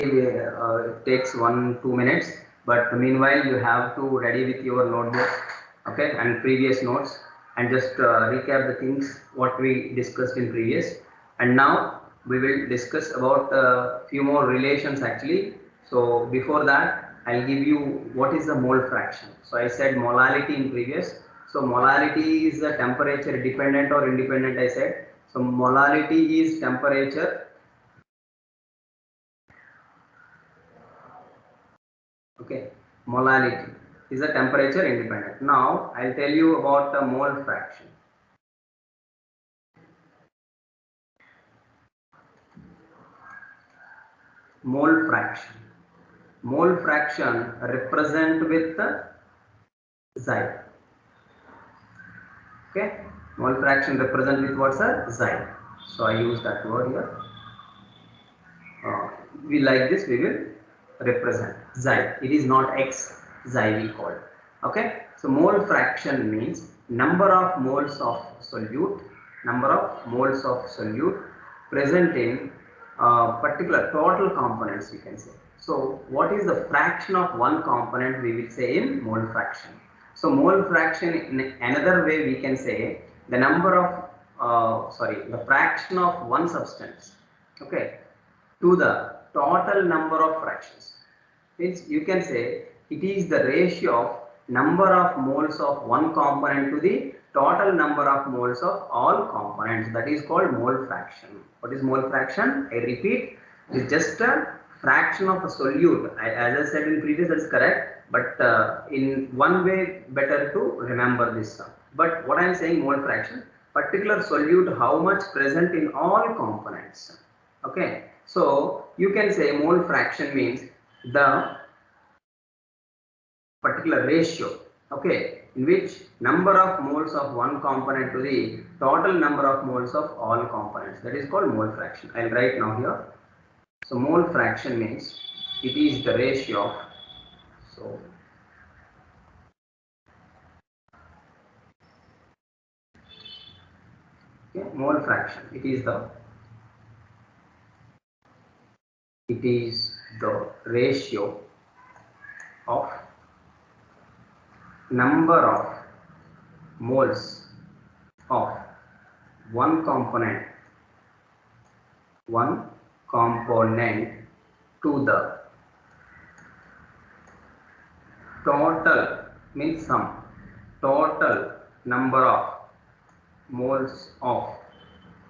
it takes 1-2 minutes, but meanwhile you have to ready with your notebook, okay, and previous notes, and just recap the things what we discussed in previous. And now we will discuss about a few more relations actually. So before that, I'll give you what is the mole fraction. So I said molality in previous. So molality is the temperature dependent or independent, I said. So molality is temperature. Okay, molality is a temperature independent. Now I'll tell you about the mole fraction. Mole fraction. Mole fraction represent with the xi. Okay, mole fraction represent with what's a xi. So I use that word here. We like this, we will represent xi. It is not x, xi we call. Okay, so mole fraction means number of moles of solute, present in particular total components, we can say. So what is the fraction of one component, we will say in mole fraction. So mole fraction in another way we can say the number of the fraction of one substance, okay, to the total number of fractions. Means you can say it is the ratio of number of moles of one component to the total number of moles of all components. That is called mole fraction. What is mole fraction? I repeat, it is just a fraction of a solute. As I said in previous, that is correct, but in one way better to remember this. But what I am saying, mole fraction, particular solute, how much present in all components. Okay, so you can say mole fraction means the particular ratio, okay, in which number of moles of one component to the total number of moles of all components. That is called mole fraction. I'll write now here. So mole fraction means it is the ratio of, so okay, mole fraction, it is the ratio of number of moles of one component to the total, means sum, total number of moles of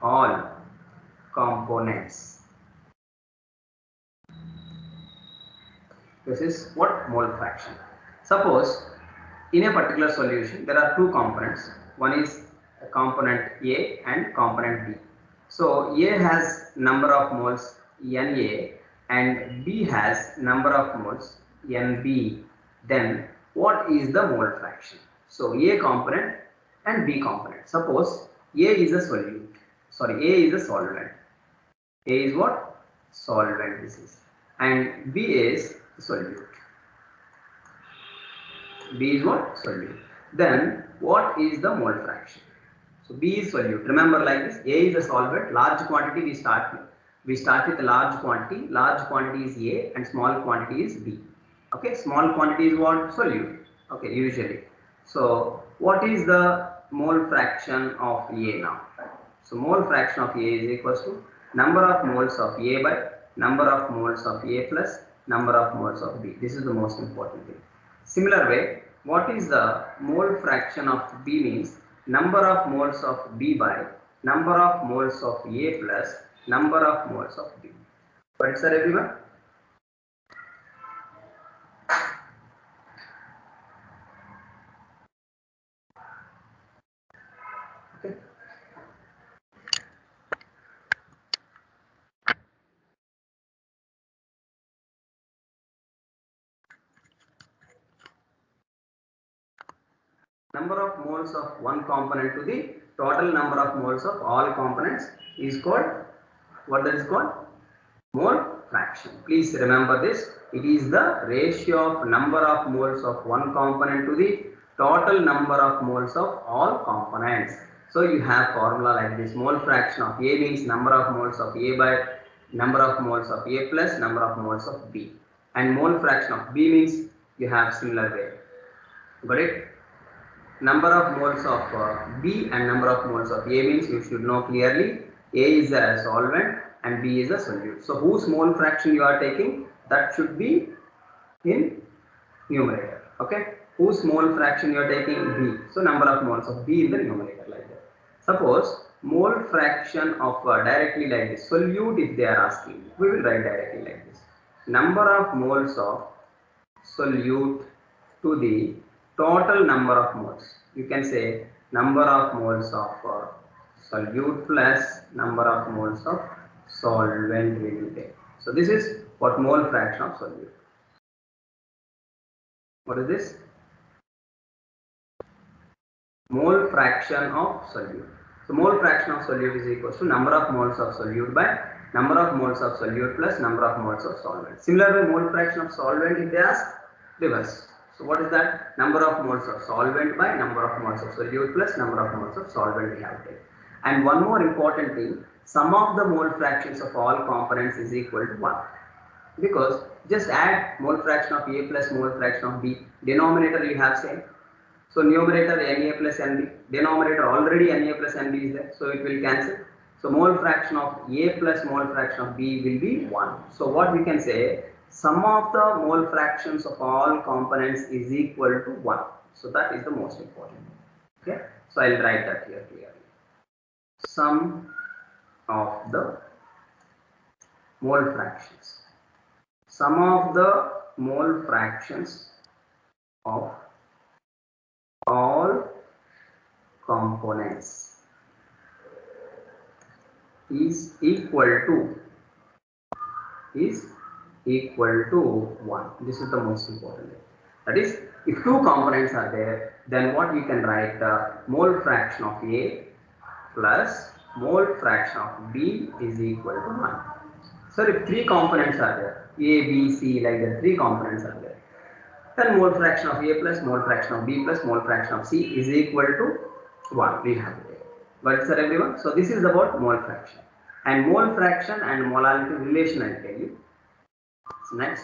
all components. This is what mole fraction. Suppose in a particular solution there are two components. One is component A and component B. So A has number of moles Na and B has number of moles Nb. Then what is the mole fraction? So A component and B component. Suppose A is a solute. Sorry, A is a solvent. A is what? Solvent, this is. And B is solute. B is what? Solute. Then what is the mole fraction? So B is solute. Remember like this, A is a solvent, large quantity we start with. We start with a large quantity is A and small quantity is B. Okay, small quantity is what? Solute. Okay, usually. So what is the mole fraction of A now? So mole fraction of A is equals to number of moles of A by number of moles of A plus number of moles of B. This is the most important thing. Similar way, what is the mole fraction of B means number of moles of B by number of moles of A plus number of moles of B. Got it, sir, everyone? Okay. Number of moles of one component to the total number of moles of all components is called, what that is called? Mole fraction. Please remember this. It is the ratio of number of moles of one component to the total number of moles of all components. So you have formula like this. Mole fraction of A means number of moles of A by number of moles of A plus number of moles of B, and mole fraction of B means you have similar weight. Got it? Number of moles of B and number of moles of A means you should know clearly A is a solvent and B is a solute. So whose mole fraction you are taking, that should be in numerator. Okay, whose mole fraction you are taking, B. So number of moles of B in the numerator, like that. Suppose mole fraction of directly like this solute, if they are asking, we will write directly like this: number of moles of solute to the total number of moles. You can say number of moles of solute plus number of moles of solvent we will take. So this is what mole fraction of solute. What is this? Mole fraction of solute. So mole fraction of solute is equal to number of moles of solute by number of moles of solute plus number of moles of solvent. Similarly, mole fraction of solvent, if they ask, reverse. So what is that? Number of moles of solvent by number of moles of solute plus number of moles of solvent we have taken. And one more important thing, sum of the mole fractions of all components is equal to 1. Because just add mole fraction of A plus mole fraction of B. Denominator you have same. So numerator Na plus Nb, denominator already Na plus Nb is there, so it will cancel. So mole fraction of A plus mole fraction of B will be 1. So what we can say, sum of the mole fractions of all components is equal to 1. So that is the most important. Okay, so I will write that here clearly. Sum of the mole fractions. Sum of the mole fractions of all components is equal to 1. This is the most important thing. That is, if two components are there, then what you can write, the mole fraction of A plus mole fraction of B is equal to 1. So if three components are there, A, B, C, like that, three components are there, then mole fraction of A plus mole fraction of B plus mole fraction of C is equal to 1. We have it. Got it, sir, everyone? So this is about mole fraction. And mole fraction and molality relation I tell you. So next,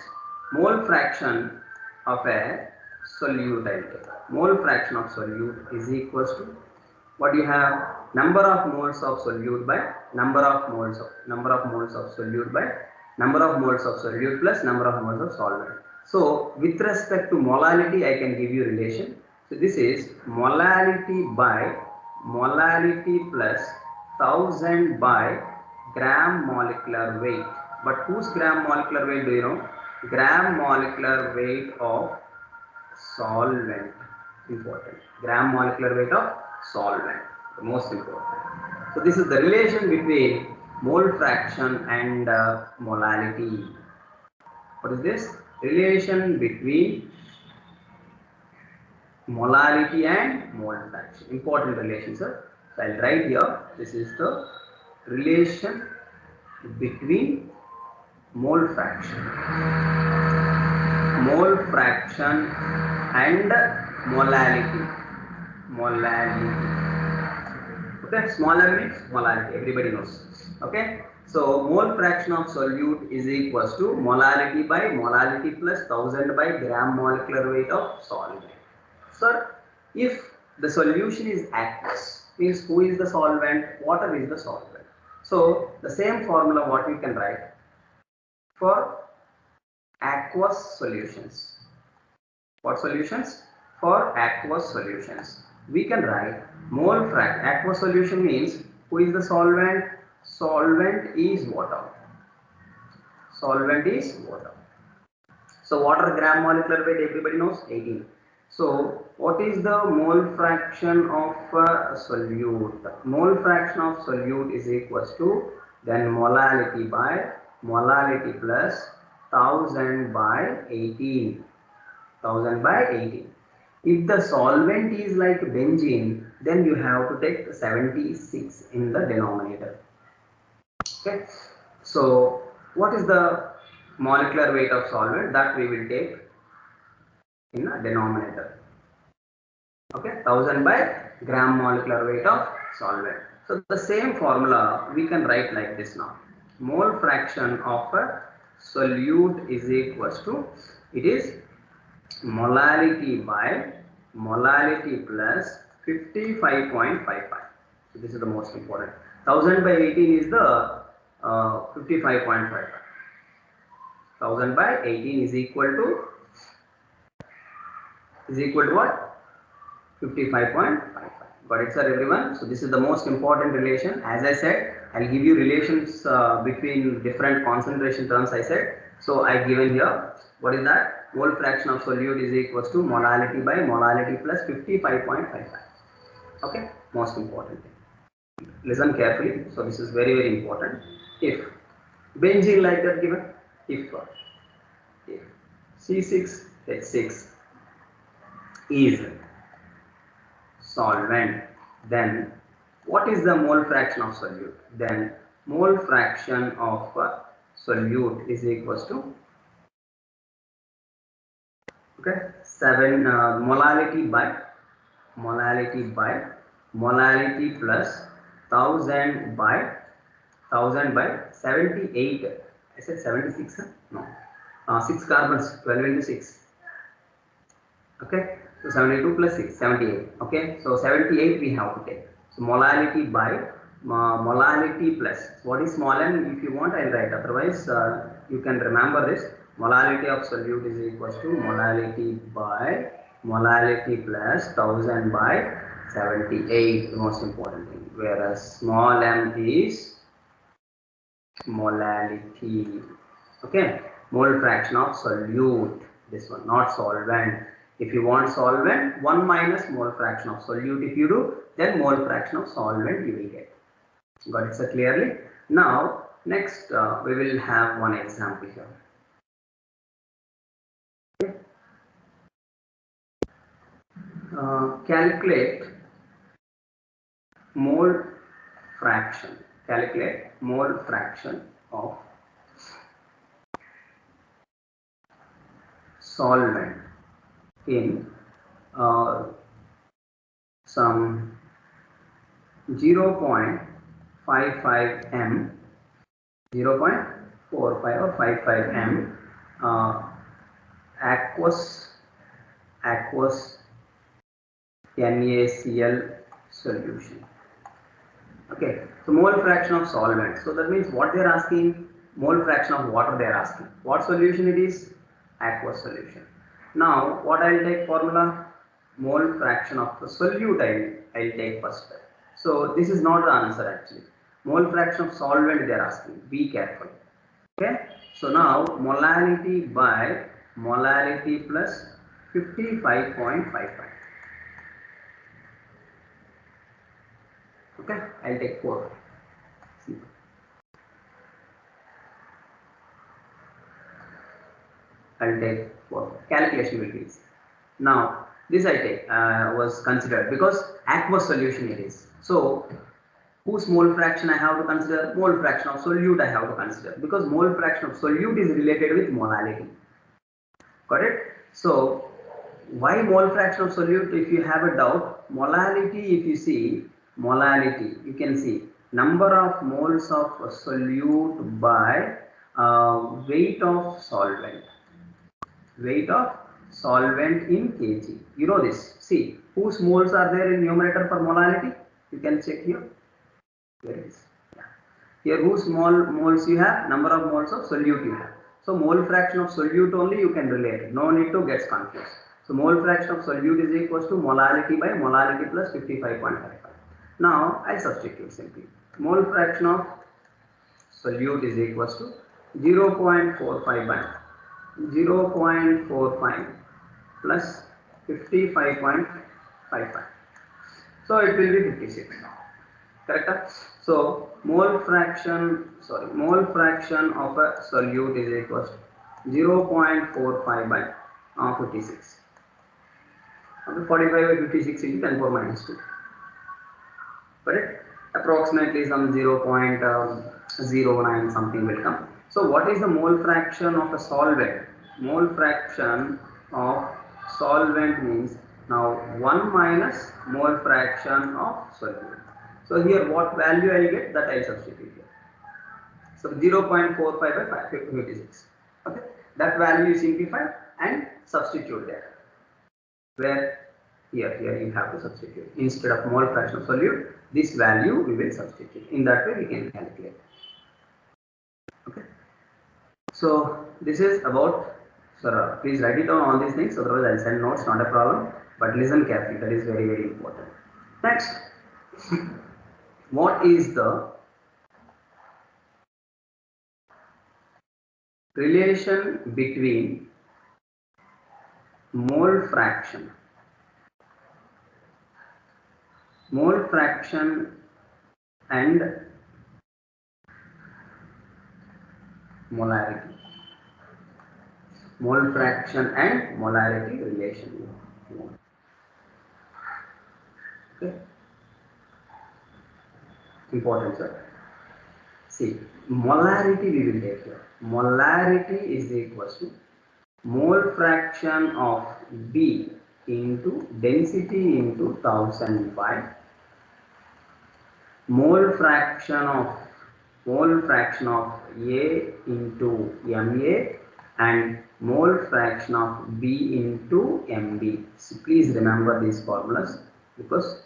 mole fraction of a solute I take. Mole fraction of solute is equals to what you have, number of moles of solute by number of moles of solute by number of moles of solute plus number of moles of solvent. So with respect to molality, I can give you relation. So this is molality by molality plus 1000 by gram molecular weight. But whose gram molecular weight do you know? Gram molecular weight of solvent. Important. Gram molecular weight of solvent. The most important. So this is the relation between mole fraction and molality. What is this? Relation between molality and mole fraction. Important relation, sir. So I'll write here. This is the relation between mole fraction and molality. Okay, smaller means molality. Everybody knows. Okay. So mole fraction of solute is equals to molality by molality plus 1000 by gram molecular weight of solvent. Sir, if the solution is aqueous, means who is the solvent? Water is the solvent. So the same formula what we can write for aqueous solutions. What solutions? For aqueous solutions, we can write mole fraction. Aqueous solution means who is the solvent? Solvent is water. Solvent is water. So water gram molecular weight everybody knows 18. So what is the mole fraction of solute? Mole fraction of solute is equals to then molality by molality plus 1000 by 18. 1000 by 18. If the solvent is like benzene, then you have to take 76 in the denominator. Okay. So what is the molecular weight of solvent? That we will take in the denominator. Okay, 1000 by gram molecular weight of solvent. So the same formula we can write like this now. mole fraction of a solute is equals to, it is molality by molality plus 55.55. So this is the most important. 1000 by 18 is the 55.55. 1000 by 18 is equal to what? 55.55. Got it, sir, everyone? So this is the most important relation. As I said, I'll give you relations between different concentration terms, I said. So I've given here, what is that? Mole fraction of solute is equals to molality by molality plus 55.55. Okay, most important thing. Listen carefully. So this is very, very important. If benzene like that given, if C6H6 is solvent, then what is the mole fraction of solute? Then mole fraction of solute is equals to, okay, 7 molality by molality plus 1000 by 78. I said 76, no, 6 carbons, 12 into 6. Okay, so 72 plus 6, 78. Okay, so 78 we have to take. So molality by molality plus, what is small m? If you want, I'll write, otherwise you can remember this. Molality of solute is equals to molality by molality plus 1000 by 78, the most important thing, whereas small m is molality. Okay, mole fraction of solute, this one, not solvent. If you want solvent, 1 minus mole fraction of solute. If you do, then mole fraction of solvent you will get. Got it, sir, clearly? Now, next we will have one example here. Calculate mole fraction. Calculate mole fraction of solvent in some 0.55 m, 0.45 or 55 m aqueous NaCl solution. Okay, so mole fraction of solvent. So that means what they are asking, mole fraction of water they are asking. What solution it is? Aqueous solution. Now what I will take formula? Mole fraction of the solute I will take first. So this is not the answer actually. Mole fraction of solvent they are asking. Be careful. Okay. So now molality by molality plus 55.55. Okay, I'll take 4. I'll take 4. Calculation will be easy. Now this I take was considered because aqueous solution it is. So whose mole fraction I have to consider? Mole fraction of solute I have to consider, because mole fraction of solute is related with molality. Got it? So why mole fraction of solute? If you have a doubt, molality, if you see molality, you can see number of moles of solute by weight of solvent. Weight of solvent in kg. You know this. See, whose moles are there in numerator for molality? You can check here. Here it is. Yeah. Here whose moles you have? Number of moles of solute you have. So mole fraction of solute only you can relate. No need to get confused. So mole fraction of solute is equals to molality by molality plus 55.55. Now I substitute simply. Mole fraction of solute is equals to 0.45 by 0.45 plus 55.55. So it will be 56 now. Correct? So mole fraction of a solute is equals to 0.45 by 56. 45 by 56 is 10 power minus 2. Correct? Approximately some 0.09 something will come. So what is the mole fraction of a solvent? Mole fraction of solvent means now 1 minus mole fraction of solute. So here what value I will get, that I will substitute here. So 0.45 by 56. Okay, that value you simplify and substitute there. Where here you have to substitute instead of mole fraction of solute. This value we will substitute. In that way we can calculate. Okay. So this is about. So please write it down all these things. Otherwise I'll send notes. Not a problem. But listen carefully. That is very important. Next, what is the relation between mole fraction and molarity? Mole fraction and molarity relation. Okay. Important, sir. See, molarity we will take here. Molarity is equals to mole fraction of B into density into 1000 by mole fraction of A into MA and mole fraction of B into MB. So please remember these formulas because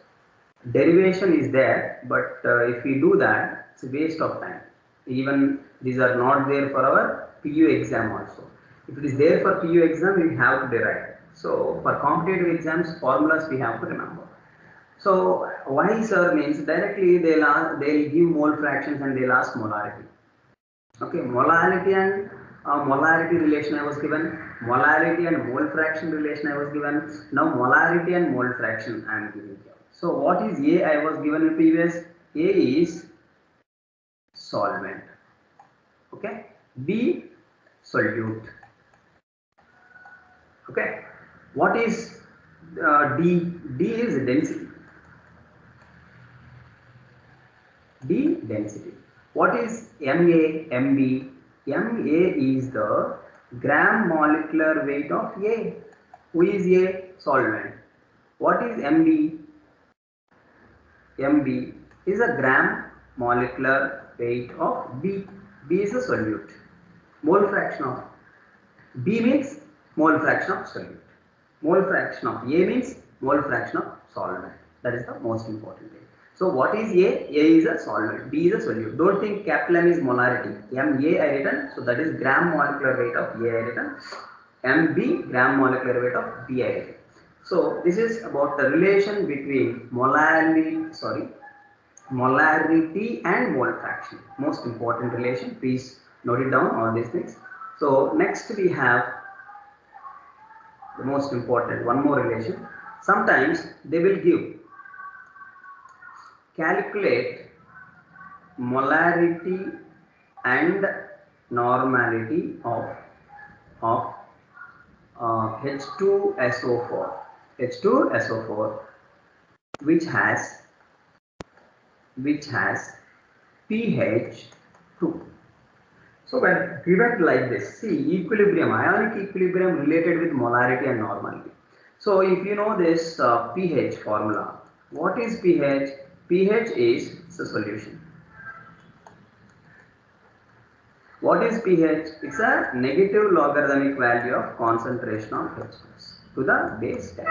derivation is there, but if we do that, it's a waste of time. Even these are not there for our PU exam also. If it is there for PU exam, we have to derive. So for competitive exams, formulas we have to remember. So why, sir, means directly they'll give mole fractions and they'll ask molarity. Okay, molarity and molarity relation I was given. Molarity and mole fraction relation I was given. Now molarity and mole fraction I am giving here. So what is A I was given in previous? A is solvent. Okay. B solute. Okay. What is D? D is density. D density. What is MA? MB? MA is the gram molecular weight of A. Who is A? Solvent. What is MB? MB is a gram molecular weight of B. B is a solute. Mole fraction of B means mole fraction of solute. Mole fraction of A means mole fraction of solvent. That is the most important thing. So what is A? A is a solvent. B is a solute. Don't think capital M is molarity. MA I written. So that is gram molecular weight of A I written. MB gram molecular weight of B I written. So this is about the relation between molarity and mole fraction. Most important relation. Please note it down, all these things. So next we have the most important, one more relation. Sometimes they will give calculate molarity and normality of H2SO4 which has pH 2. So when given like this, see equilibrium, ionic equilibrium related with molarity and normality. So if you know this pH formula, what is pH? pH is the solution. What is pH? It's a negative logarithmic value of concentration of H to the base 10.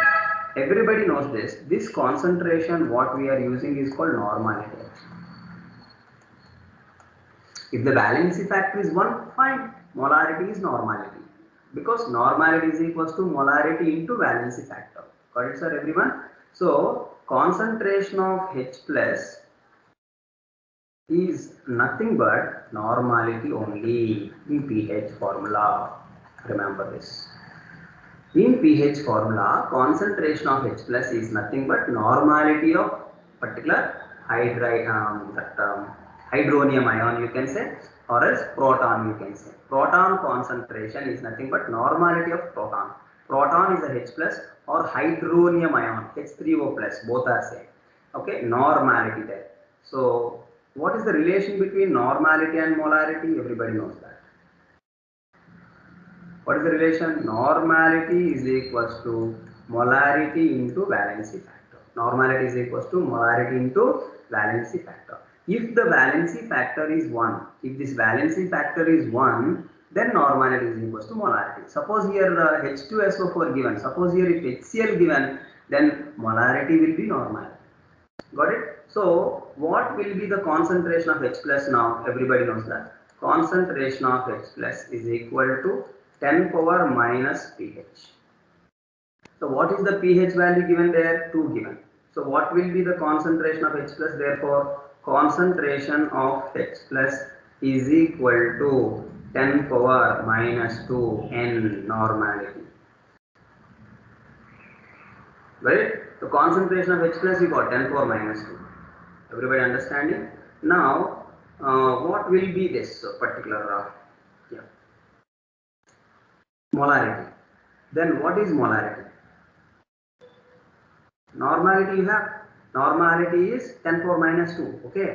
Everybody knows this. This concentration what we are using is called normality. If the valency factor is 1, fine. Molarity is normality. Because normality is equals to molarity into valency factor. Got it, sir, everyone? So, concentration of H plus is nothing but normality only in pH formula. Remember this. In pH formula, concentration of H plus is nothing but normality of particular hydronium ion, you can say, or else proton, you can say. Proton concentration is nothing but normality of proton. Proton is a H plus or hydronium ion, H3O plus, both are same. Okay, normality there. So what is the relation between normality and molarity? Everybody knows that. What is the relation? Normality is equals to molarity into valency factor. Normality is equals to molarity into valency factor. If the valency factor is 1, if this valency factor is 1, then normality is equal to molarity. Suppose here H2SO4 given, suppose here if HCl given, then molarity will be normality. Got it? So what will be the concentration of H plus now? Everybody knows that. Concentration of H plus is equal to 10 power minus pH. So what is the pH value given there? 2 given. So what will be the concentration of H plus? Therefore, concentration of H plus is equal to 10 power minus 2 N normality. Right? The concentration of H plus you got 10 power minus 2. Everybody understanding? Now, what will be this particular molarity? Then what is molarity? Normality you have. Normality is 10 power minus 2. Okay.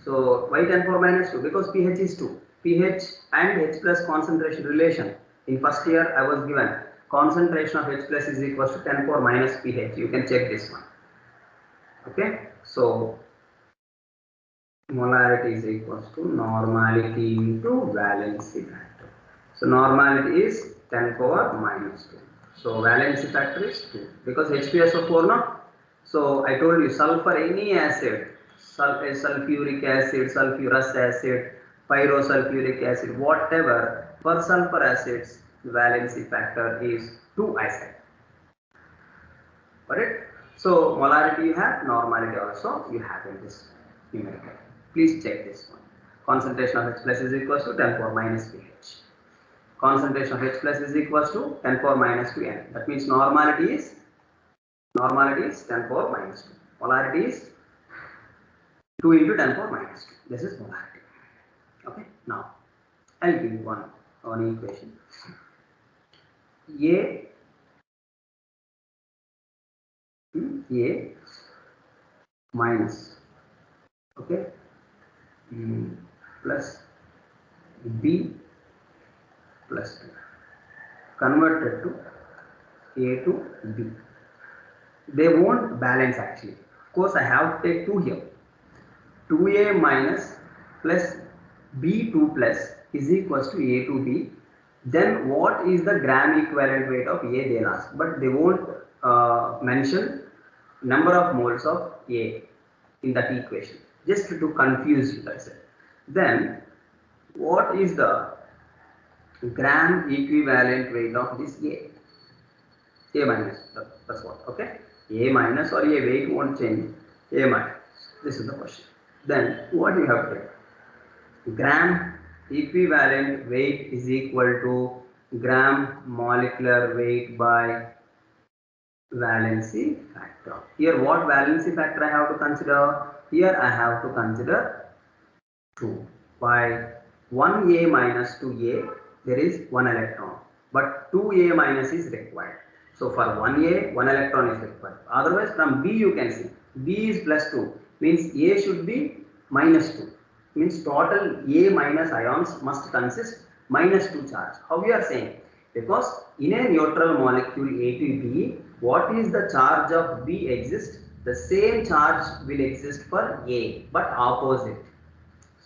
So why 10 power minus 2? Because pH is 2. pH and H plus concentration relation. In first year I was given concentration of H plus is equal to 10 power minus pH. You can check this one. Okay. So molarity is equal to normality into valency factor. So normality is 10 power minus 2. So valency factor is 2 because H2SO4 no. So I told you sulfur any acid, sulfuric acid, sulfurous acid, pyrosulfuric acid, whatever, for sulfur acids the valency factor is 2 I said. Correct? So molarity you have, normality also you have in this numerical. Please check this one. Concentration of H plus is equal to 10 power minus pH. Concentration of H plus is equal to 10 power minus 2 N. That means normality is 10 power minus 2. Molarity is 2 into 10 power minus 2. This is molarity. Okay. Now I'll give you one equation. A minus, okay, plus B plus 2 converted to A to B. They won't balance actually. Of course, I have to take 2 here. 2A minus plus B2 plus is equals to A to B. Then what is the gram equivalent weight of A? They'll ask, but they won't mention number of moles of A in that equation, just to confuse you, that's it. Then what is the gram equivalent weight of this A? A minus, that's what, okay? A minus or A weight won't change, A minus. This is the question. Then what you have to do? Gram equivalent weight is equal to gram molecular weight by valency factor. Here what valency factor I have to consider? Here I have to consider 2. By 1A minus 2A there is 1 electron, but 2A minus is required. So for 1A 1 electron is required. Otherwise from B you can see B is plus 2 means A should be minus 2 means total A minus ions must consist minus 2 charge. How we are saying? Because in a neutral molecule A to B, what is the charge of B exists? The same charge will exist for A, but opposite.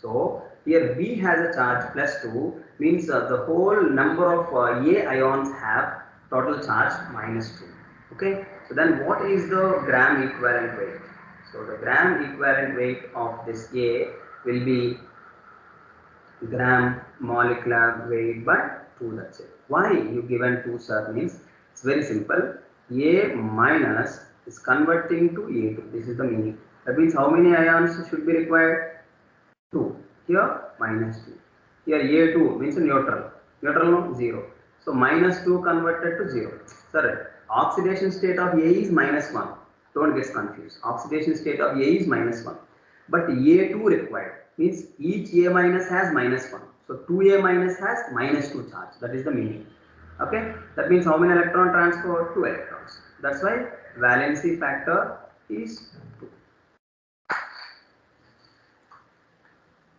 So here B has a charge plus 2 means the whole number of A ions have total charge minus 2. Okay. So then what is the gram equivalent weight? So the gram equivalent weight of this A will be gram molecular weight by 2, that's it. Why you given 2 sir means it's very simple. A minus is converting to A2. This is the meaning. That means how many ions should be required? 2. Here minus 2. Here A2 means neutral. Neutral no 0. So minus 2 converted to 0. Sir, oxidation state of A is minus 1. Don't get confused. Oxidation state of A is minus 1. But A2 required means each A minus has minus 1. So 2A minus has minus 2 charge. That is the meaning. Okay. That means how many electron transfer? 2 electrons. That's why valency factor is 2.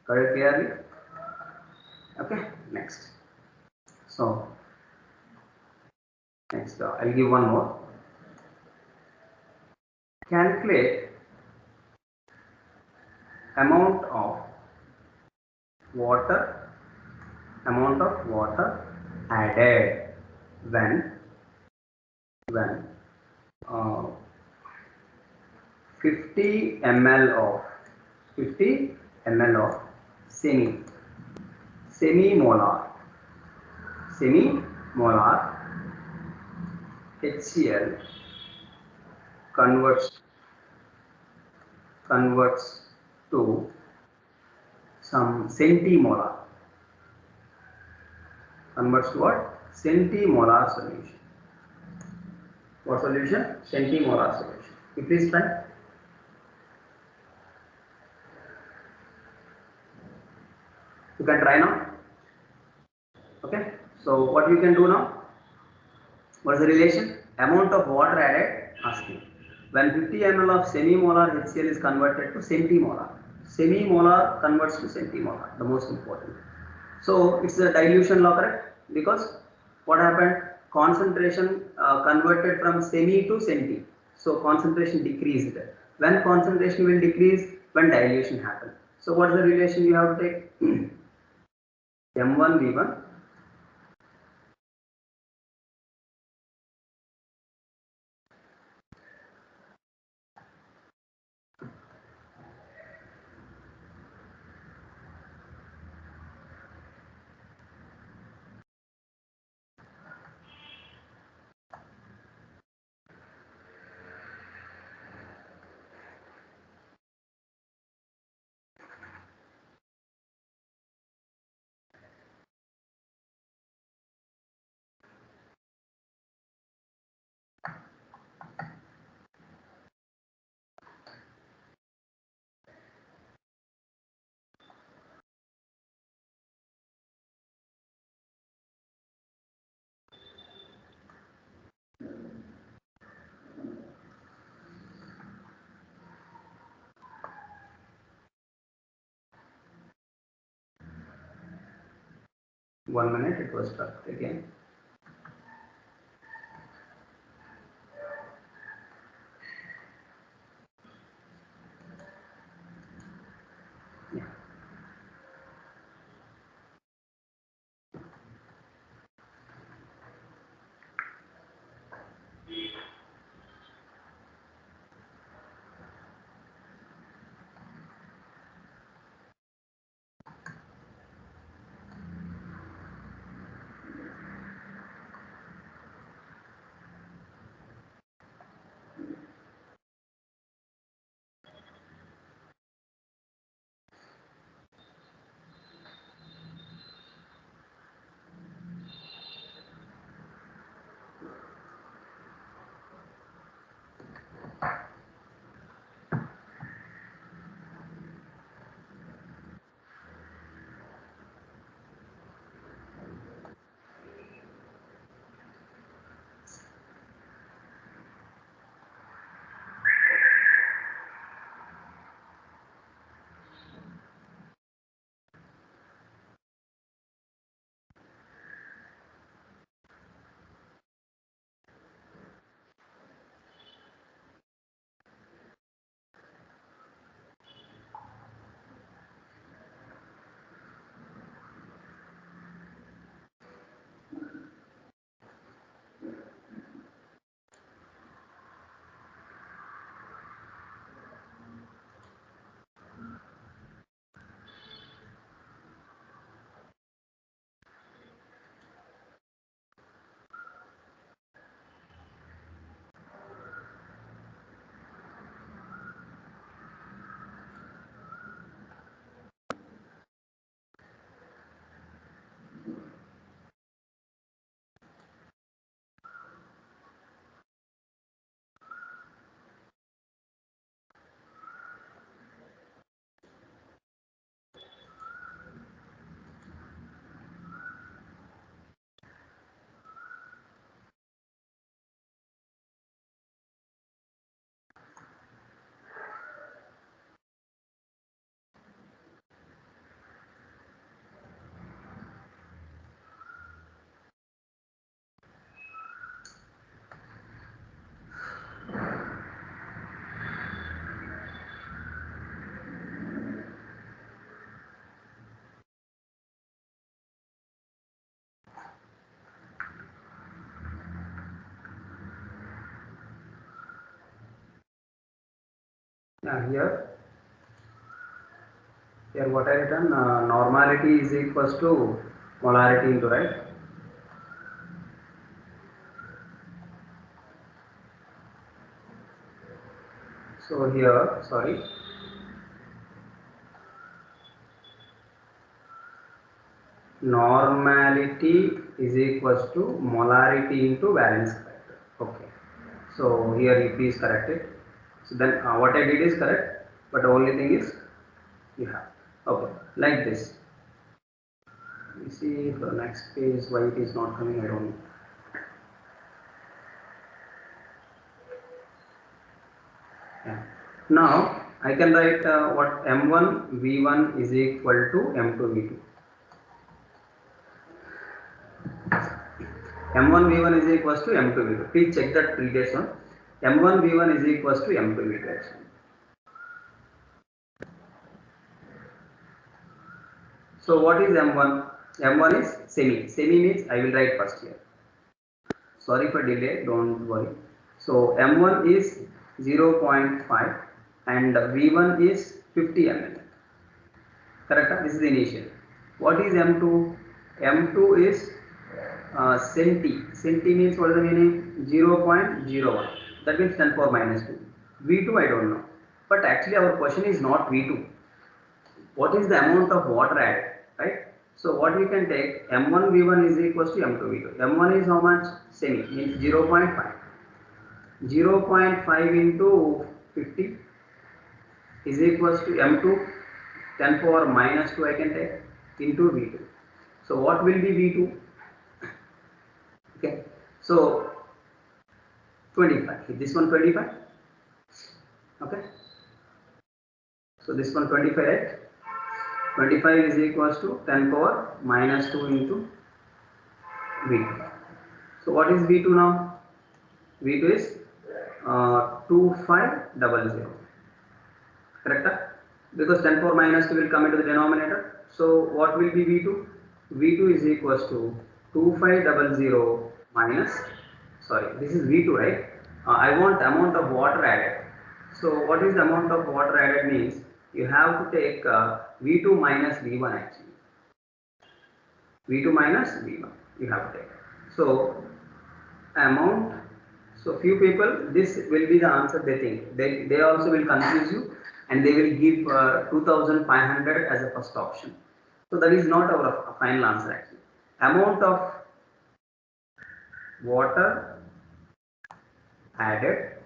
Got it clearly? Okay. Next. So next I'll give one more. amount of water added when 50 ml of 50 ml of semimolar HCl converts to some centimolar. Converts to what? Centimolar solution. What solution? Centimolar solution. You please try. You can try now. Okay. So what you can do now? What is the relation? Amount of water added. Asking. When 50 ml of semimolar HCl is converted to centimolar. Semimolar converts to centimolar. The most important. So it's a dilution law, correct? Because what happened? Concentration converted from semi to centi. So concentration decreased. When concentration will decrease? When dilution happens. So what is the relation you have to take? M1V1 1 minute, it was stuck again. Yeah. Here what I written, normality is equals to molarity into, right? So here, sorry, normality is equals to molarity into valence factor. Okay. So here you please correct it. So then what I did is correct, but the only thing is you have. Okay, like this. You see for the next page why it is not coming, I don't know. Yeah. Now I can write what M1 V1 is equal to M2 V2. M1 V1 is equals to M2 V2. Please check that previous one. M1 V1 is equals to M2 V2 actually. So what is M1? M1 is semi. Semi means I will write first here. Sorry for delay, don't worry. So M1 is 0.5 and V1 is 50 ml. Correct? This is the initial. What is M2? M2 is centi. Centi means what is the meaning? 0.01. That means 10 power minus 2. V2 I don't know. But actually our question is not V2. What is the amount of water added? Right? So what we can take, M1 V1 is equals to M2 V2. M1 is how much? Semi means 0.5. 0.5 into 50 is equals to M2 10 power minus 2 I can take into V2. So what will be V2? Okay. So 25. This one 25. Okay. So this one 25, right? 25 is equals to 10 power minus 2 into V2. So what is V2 now? V2 is 2500. Correct? Because 10 power minus 2 will come into the denominator. So what will be V2? V2 is equals to 2500 minus, sorry, this is V2, right? I want amount of water added. So what is the amount of water added means you have to take V2 minus V1 actually. V2 minus V1 you have to take. So amount, so few people this will be the answer they think. They also will confuse you and they will give 2500 as a first option. So that is not our final answer actually. Amount of water added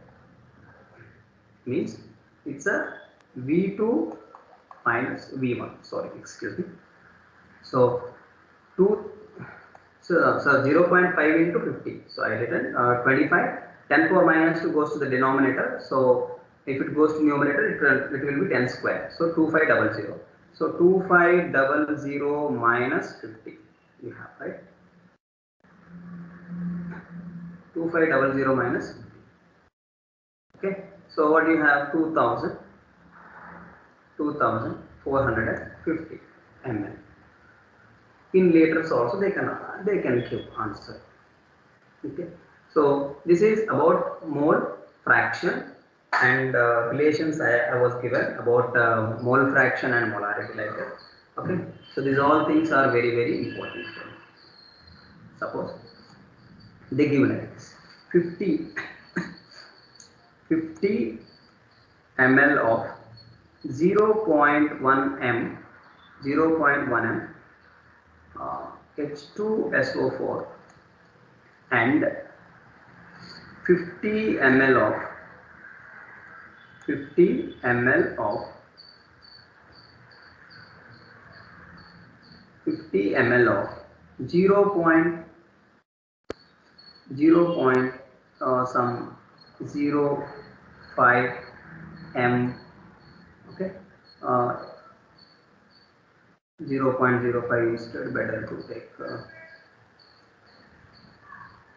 means it's a V2 minus V1. Sorry, excuse me. So 2, so 0.5 into 50. So I written 25. 10 power minus 2 goes to the denominator. So if it goes to numerator, it will be 10 square. So 2500. So 2500 minus 50. You have, right? 2500 minus 50. Okay. So what you have? 2450 ml. In liters also they can give answer. Okay. So this is about mole fraction and relations I was given about mole fraction and molarity like that. Okay. So these all things are very important. Suppose they give like this 50 ml of 0.1 m H2SO4 and 50 ml of 50 ml of 0 some 0.5 m. Okay. 0.05 instead, better to take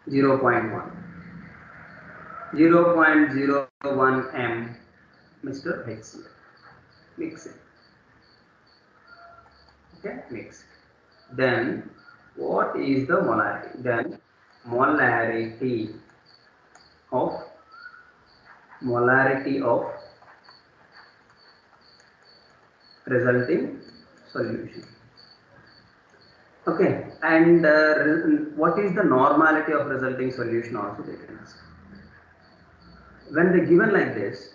0.1 m Mr. HCl. Mix it. Okay, mix it. Then what is the molarity? Then molarity of resulting solution. Okay, and what is the normality of resulting solution also they can ask. When they given like this,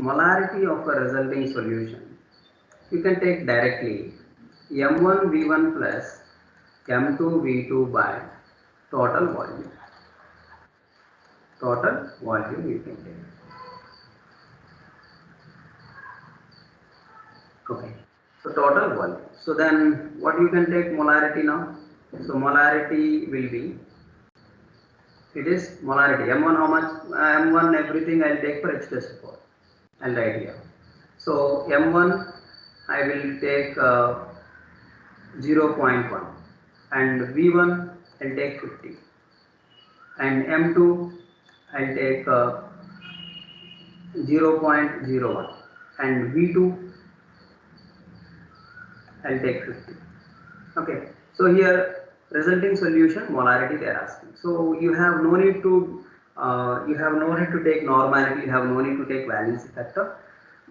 molarity of a resulting solution, you can take directly M1 V1 plus M2 V2 by total volume. Total volume you can take. Okay. So total volume. So then what you can take molarity now? So molarity will be, it is molarity. M1 how much? M1 everything I'll take for H+4. I'll write here. So M1 I will take 0.1 and V1 I'll take 50 and M2 I'll take 0.01 and V2 I'll take 50. Okay, so here resulting solution molarity they are asking. So you have no need to take normality, you have no need to take valency factor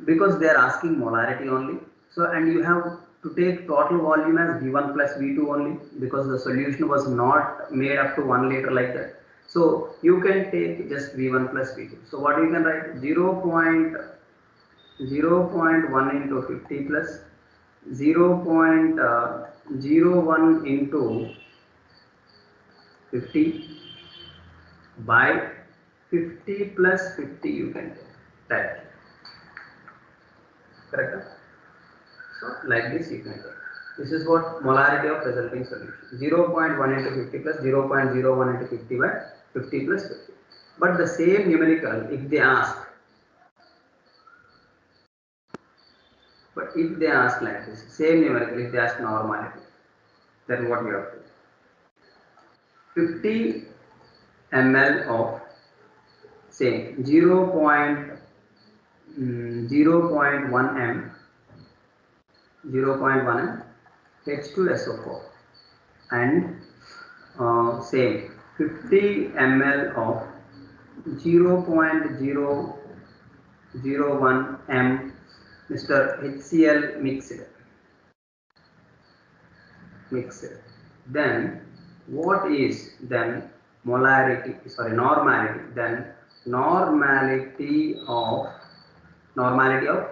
because they are asking molarity only. So and you have to take total volume as V1 plus V2 only because the solution was not made up to 1 liter like that. So you can take just V1 plus V2. So what you can write 0.01 into 50 plus 0.01 into 50 by 50 plus 50 you can take that. Correct? So like this you can take. This is what molarity of resulting solution. 0.1 into 50 plus 0.01 into 50 by 50 plus 50. But the same numerical if they ask, like this, same numerical if they ask normality, then what you have to do? 50 ml of say 0.1 m H2SO4 and same 50 ml of 0.001 m Mr. HCl mixed. Then what is then normality? Then normality of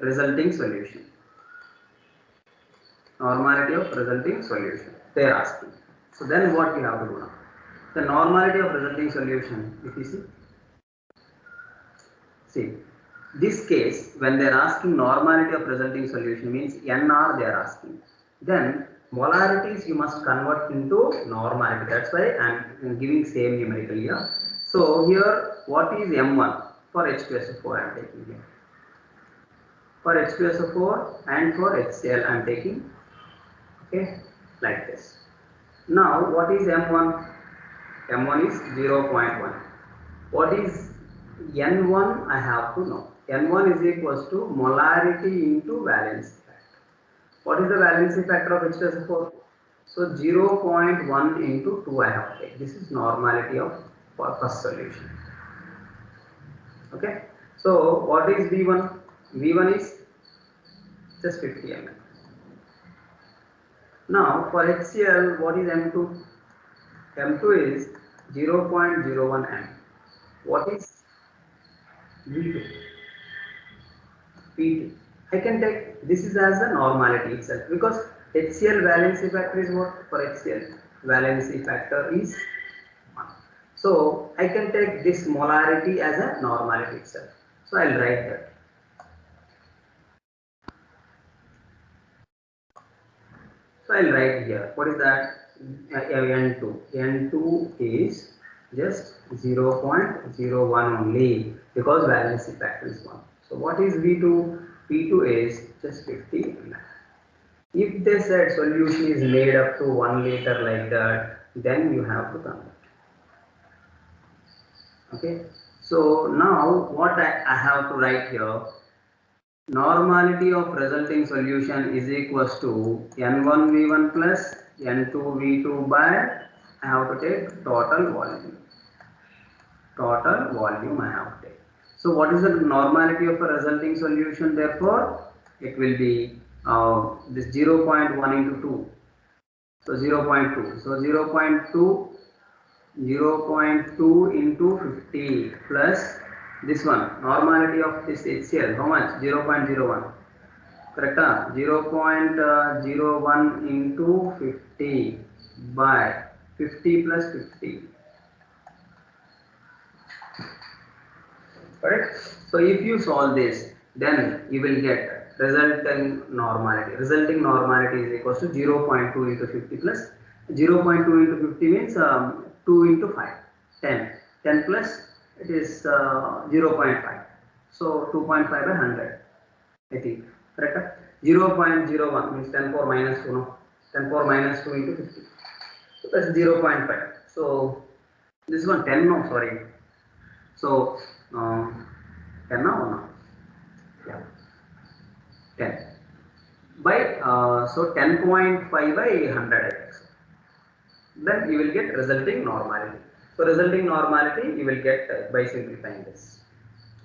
resulting solution. Normality of resulting solution they are asking. So then what you have to do now? The normality of resulting solution, if you see this case when they are asking normality of resulting solution means NR they are asking. Then molarities you must convert into normality. That's why I am giving same numerical here. So here what is M1 for H2SO4 I am taking here. For H2SO4 and for HCl I am taking, okay, like this. Now what is M1? M1 is 0.1. What is N1 I have to know. N1 is equals to molarity into valency factor. What is the valency factor of H2SO4? So 0.1 into 2 I have to take. This is normality of first solution. Okay. So what is V1? V1 is just 50 ml. Now for HCl what is M2? M2 is 0.01 m. What is V2? P2. I can take this is as a normality itself because HCl valency factor is what? For HCl valency factor is 1. So I can take this molarity as a normality itself. So I will write that. So I will write here. What is that? N2. N2 is just 0.01 only because valency factor is 1. So what is V2? V2 is just 50 ml. If they said solution is made up to 1 liter like that, then you have to convert. Okay. So now what I have to write here, normality of resulting solution is equals to N1 V1 plus N2 V2 by, I have to take total volume. Total volume I have to take. So what is the normality of a resulting solution? Therefore, it will be this 0.1 into 2. So 0.2. So 0.2 into 50 plus this one. Normality of this HCl, how much? 0.01. Correct? 0.01 into 50 by 50 plus 50. Correct? So if you solve this, then you will get resulting normality. Resulting normality is equals to 0.2 into 50 plus 0.2 into 50 means 2 into 5, 10. 10 plus it is 0.5. So 2.5 by 100, I think. Correct? 0.01 means 10 power minus 2, no? 10 power minus 2 into 50. So that's 0.5. So this one 10, no, sorry. So 10 now or no? Yeah, 10 by so 10.5 by 100 I think so. Then you will get resulting normality. So resulting normality you will get by simplifying this.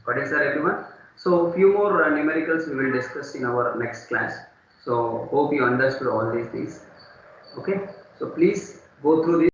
Got it, sir, everyone? So few more numericals we will discuss in our next class. So hope you understood all these things. Okay, so please go through this.